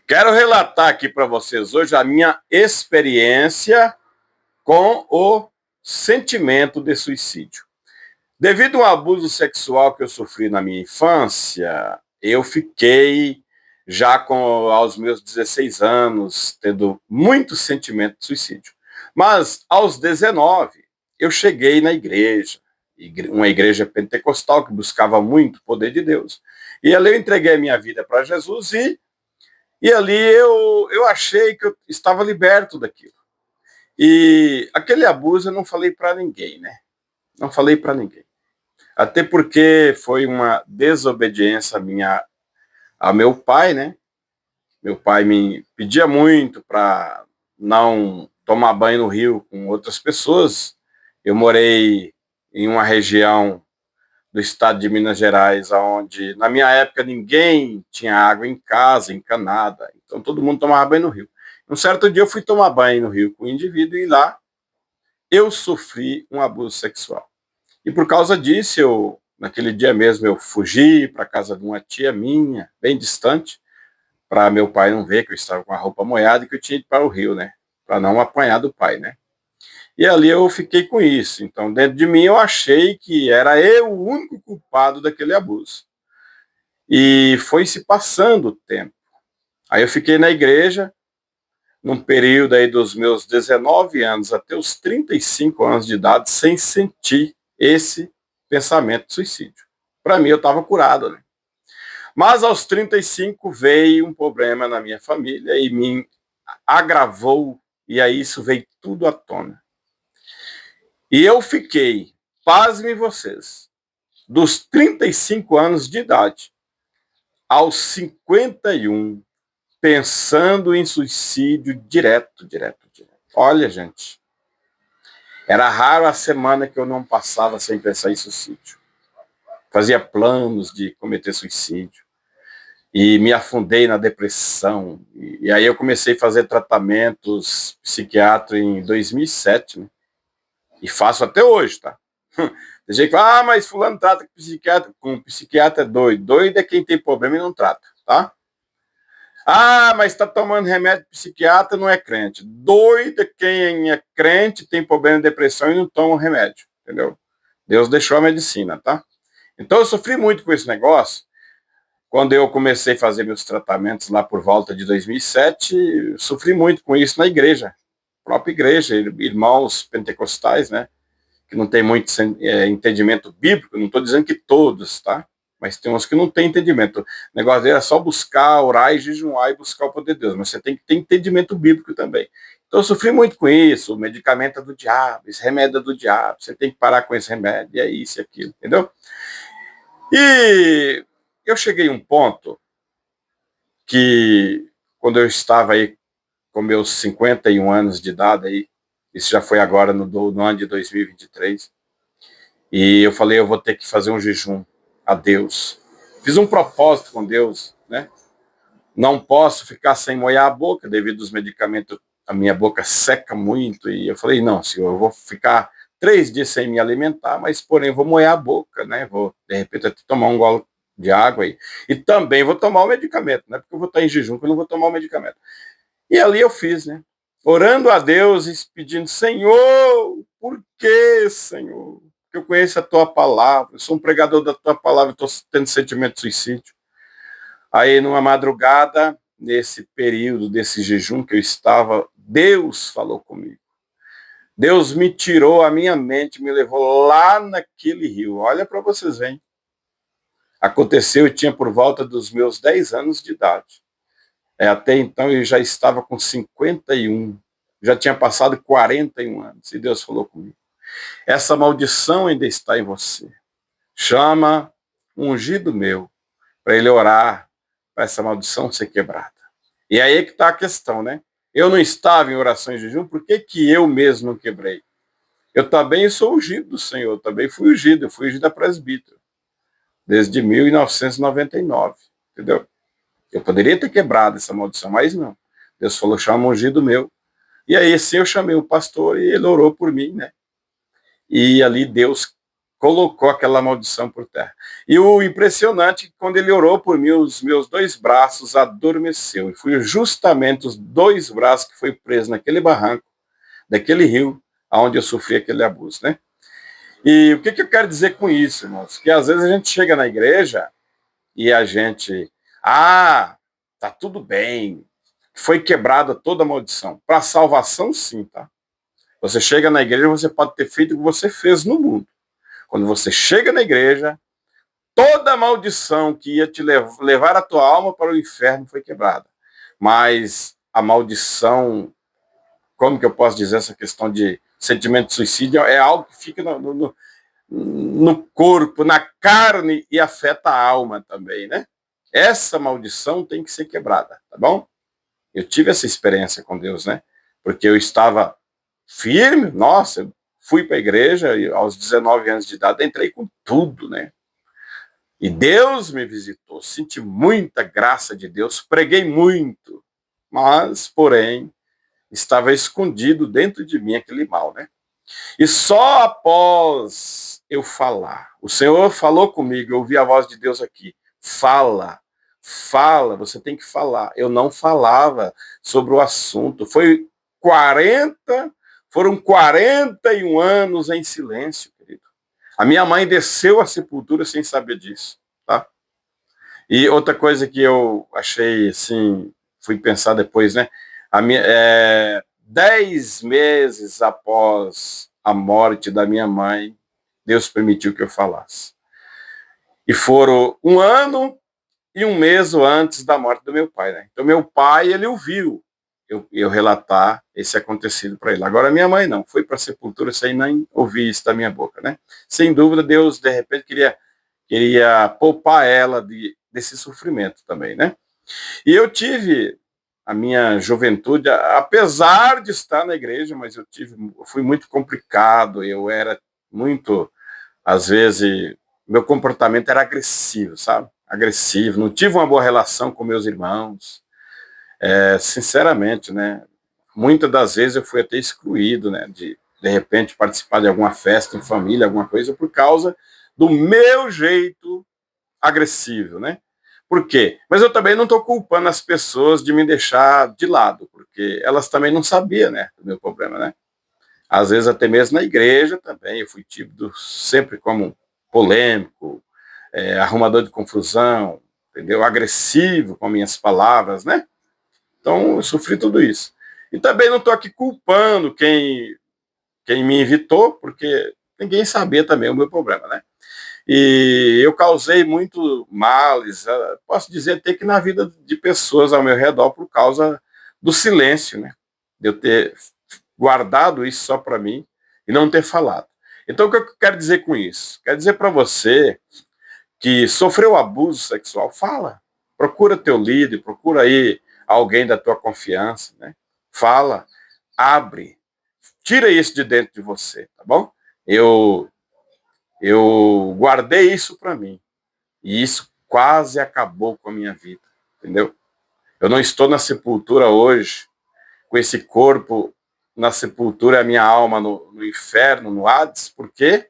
Quero relatar aqui para vocês hoje a minha experiência com o sentimento de suicídio. Devido ao abuso sexual que eu sofri na minha infância, eu fiquei já aos meus 16 anos tendo muito sentimento de suicídio. Mas aos 19, eu cheguei na igreja, uma igreja pentecostal que buscava muito o poder de Deus. E ali eu entreguei a minha vida para Jesus e ali eu achei que eu estava liberto daquilo. E aquele abuso eu não falei para ninguém, né? Não falei para ninguém. Até porque foi uma desobediência minha a meu pai, né? Meu pai me pedia muito para não tomar banho no rio com outras pessoas. Eu morei em uma região do estado de Minas Gerais, onde na minha época ninguém tinha água em casa, encanada. Então todo mundo tomava banho no rio. Um certo dia eu fui tomar banho no rio com um indivíduo e lá eu sofri um abuso sexual. E por causa disso, naquele dia mesmo, eu fugi para casa de uma tia minha, bem distante, para meu pai não ver que eu estava com a roupa molhada e que eu tinha ido para o rio, né? Para não apanhar do pai, né? E ali eu fiquei com isso. Então, dentro de mim, eu achei que era eu o único culpado daquele abuso. E foi se passando o tempo. Aí eu fiquei na igreja, num período aí dos meus 19 anos até os 35 anos de idade, sem sentir esse pensamento de suicídio. Para mim, eu estava curado, né? Mas aos 35 veio um problema na minha família e me agravou, e aí isso veio tudo à tona. E eu fiquei, pasmem vocês, dos 35 anos de idade aos 51, pensando em suicídio direto. Olha, gente, era raro a semana que eu não passava sem pensar em suicídio. Fazia planos de cometer suicídio. E me afundei na depressão. E aí eu comecei a fazer tratamentos psiquiátricos em 2007, né? E faço até hoje, tá? Tem gente que fala, mas fulano trata com psiquiatra é doido. Doido é quem tem problema e não trata, tá? Ah, mas está tomando remédio psiquiatra, não é crente. Doido é quem é crente, tem problema de depressão e não toma remédio, entendeu? Deus deixou a medicina, tá? Então eu sofri muito com esse negócio. Quando eu comecei a fazer meus tratamentos lá por volta de 2007, sofri muito com isso na igreja, própria igreja, irmãos pentecostais, né? Que não tem muito entendimento bíblico, não estou dizendo que todos, tá? Mas tem uns que não têm entendimento. O negócio dele é só buscar, orar e jejuar e buscar o poder de Deus, mas você tem que ter entendimento bíblico também. Então eu sofri muito com isso, o medicamento é do diabo, esse remédio é do diabo, você tem que parar com esse remédio, e é isso e aquilo, entendeu? E eu cheguei a um ponto que, quando eu estava aí com meus 51 anos de idade, aí, isso já foi agora no ano de 2023, e eu falei, eu vou ter que fazer um jejum a Deus. Fiz um propósito com Deus, né? Não posso ficar sem molhar a boca, devido aos medicamentos, a minha boca seca muito, e eu falei, não, Senhor, eu vou ficar 3 dias sem me alimentar, mas porém vou molhar a boca, né? Vou, de repente, até tomar um gole de água aí. E também vou tomar o medicamento, né? Porque eu vou estar em jejum, que eu não vou tomar o medicamento. E ali eu fiz, né? Orando a Deus e pedindo, Senhor, por que, Senhor? Porque eu conheço a tua palavra, eu sou um pregador da tua palavra, estou tendo sentimento de suicídio. Aí, numa madrugada, nesse período desse jejum que eu estava, Deus falou comigo. Deus me tirou a minha mente, me levou lá naquele rio. Olha para vocês verem. Aconteceu, eu tinha por volta dos meus 10 anos de idade. Até então eu já estava com 51, já tinha passado 41 anos, e Deus falou comigo. Essa maldição ainda está em você. Chama um ungido meu, para ele orar, para essa maldição ser quebrada. E aí é que está a questão, né? Eu não estava em oração e jejum, por que que eu mesmo não quebrei? Eu também sou ungido do Senhor, também fui ungido, eu fui ungido a presbítero, desde 1999, entendeu? Eu poderia ter quebrado essa maldição, mas não. Deus falou, chama um ungido meu. E aí, assim, eu chamei o pastor e ele orou por mim, né? E ali Deus colocou aquela maldição por terra. E o impressionante é que quando ele orou por mim, os meus 2 braços adormeceu. E foi justamente os 2 braços que foi preso naquele barranco, daquele rio, onde eu sofri aquele abuso, né? E o que eu quero dizer com isso, irmãos? Que às vezes a gente chega na igreja e a gente, tá tudo bem, foi quebrada toda a maldição. Para salvação, sim, tá? Você chega na igreja, você pode ter feito o que você fez no mundo. Quando você chega na igreja, toda a maldição que ia te levar a tua alma para o inferno foi quebrada. Mas a maldição, como que eu posso dizer essa questão de sentimento de suicídio, é algo que fica no corpo, na carne e afeta a alma também, né? Essa maldição tem que ser quebrada, tá bom? Eu tive essa experiência com Deus, né? Porque eu estava firme, nossa, eu fui para a igreja e aos 19 anos de idade entrei com tudo, né? E Deus me visitou, senti muita graça de Deus, preguei muito, mas, porém, estava escondido dentro de mim aquele mal, né? E só após eu falar, o Senhor falou comigo, eu ouvi a voz de Deus aqui, fala, fala, você tem que falar. Eu não falava sobre o assunto, foram 41 anos em silêncio, querido. A minha mãe desceu à sepultura sem saber disso, tá? E outra coisa que eu achei, assim, fui pensar depois, né? 10 meses após a morte da minha mãe, Deus permitiu que eu falasse. E foram 1 ano e 1 mês antes da morte do meu pai, né? Então, meu pai, ele ouviu eu relatar esse acontecido para ele. Agora, minha mãe não, foi para a sepultura sem nem ouvir isso da minha boca, né? Sem dúvida, Deus, de repente, queria poupar ela desse sofrimento também, né? E eu tive a minha juventude, apesar de estar na igreja, mas eu fui muito complicado, eu era muito, às vezes, meu comportamento era agressivo, sabe? Agressivo, não tive uma boa relação com meus irmãos, sinceramente, né? Muitas das vezes eu fui até excluído, né? De repente participar de alguma festa em família, alguma coisa, por causa do meu jeito agressivo, né? Por quê? Mas eu também não estou culpando as pessoas de me deixar de lado, porque elas também não sabiam, né, do meu problema, né? Às vezes até mesmo na igreja também, eu fui tido sempre como polêmico, arrumador de confusão, entendeu? Agressivo com minhas palavras, né? Então eu sofri tudo isso. E também não estou aqui culpando quem me evitou, porque ninguém sabia também o meu problema, né? E eu causei muito males, posso dizer até que na vida de pessoas ao meu redor por causa do silêncio, né? De eu ter guardado isso só para mim e não ter falado. Então o que eu quero dizer com isso? Quero dizer para você que sofreu abuso sexual, fala. Procura teu líder, procura aí alguém da tua confiança, né? Fala, abre, tira isso de dentro de você, tá bom? Eu guardei isso para mim. E isso quase acabou com a minha vida, entendeu? Eu não estou na sepultura hoje, com esse corpo na sepultura, a minha alma no inferno, no Hades. Por quê?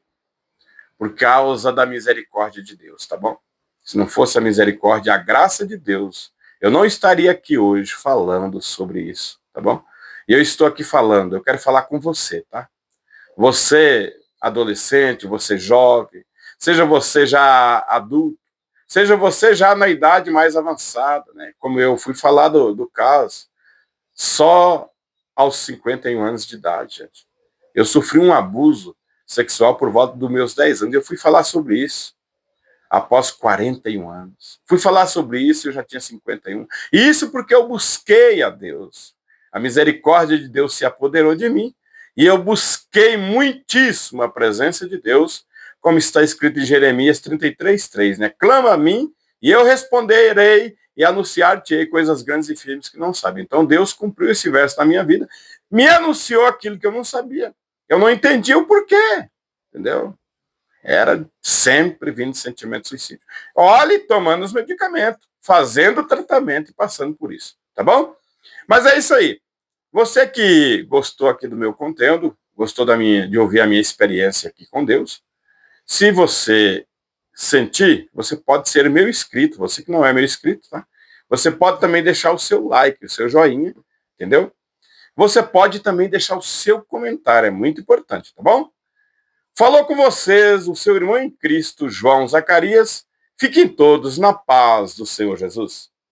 Por causa da misericórdia de Deus, tá bom? Se não fosse a misericórdia, a graça de Deus, eu não estaria aqui hoje falando sobre isso, tá bom? E eu estou aqui falando, eu quero falar com você, tá? Você, adolescente, você jovem, seja você já adulto, seja você já na idade mais avançada, né? Como eu fui falar do caso, só aos 51 anos de idade, gente. Eu sofri um abuso sexual por volta dos meus 10 anos. Eu fui falar sobre isso após 41 anos. Fui falar sobre isso e eu já tinha 51. E isso porque eu busquei a Deus. A misericórdia de Deus se apoderou de mim e eu busquei muitíssimo a presença de Deus, como está escrito em Jeremias 33:3, né? Clama a mim e eu responderei e anunciar-te-ei coisas grandes e firmes que não sabem. Então Deus cumpriu esse verso na minha vida, me anunciou aquilo que eu não sabia. Eu não entendia o porquê, entendeu? Era sempre vindo sentimento de suicídio. Olhe, tomando os medicamentos, fazendo o tratamento e passando por isso, tá bom? Mas é isso aí. Você que gostou aqui do meu conteúdo, gostou de ouvir a minha experiência aqui com Deus, Se você sentir, você pode ser meu inscrito. Você que não é meu inscrito, tá? Você pode também deixar o seu like, o seu joinha, entendeu? Você pode também deixar o seu comentário, é muito importante, tá bom? Falou com vocês o seu irmão em Cristo, João Zacarias. Fiquem todos na paz do Senhor Jesus.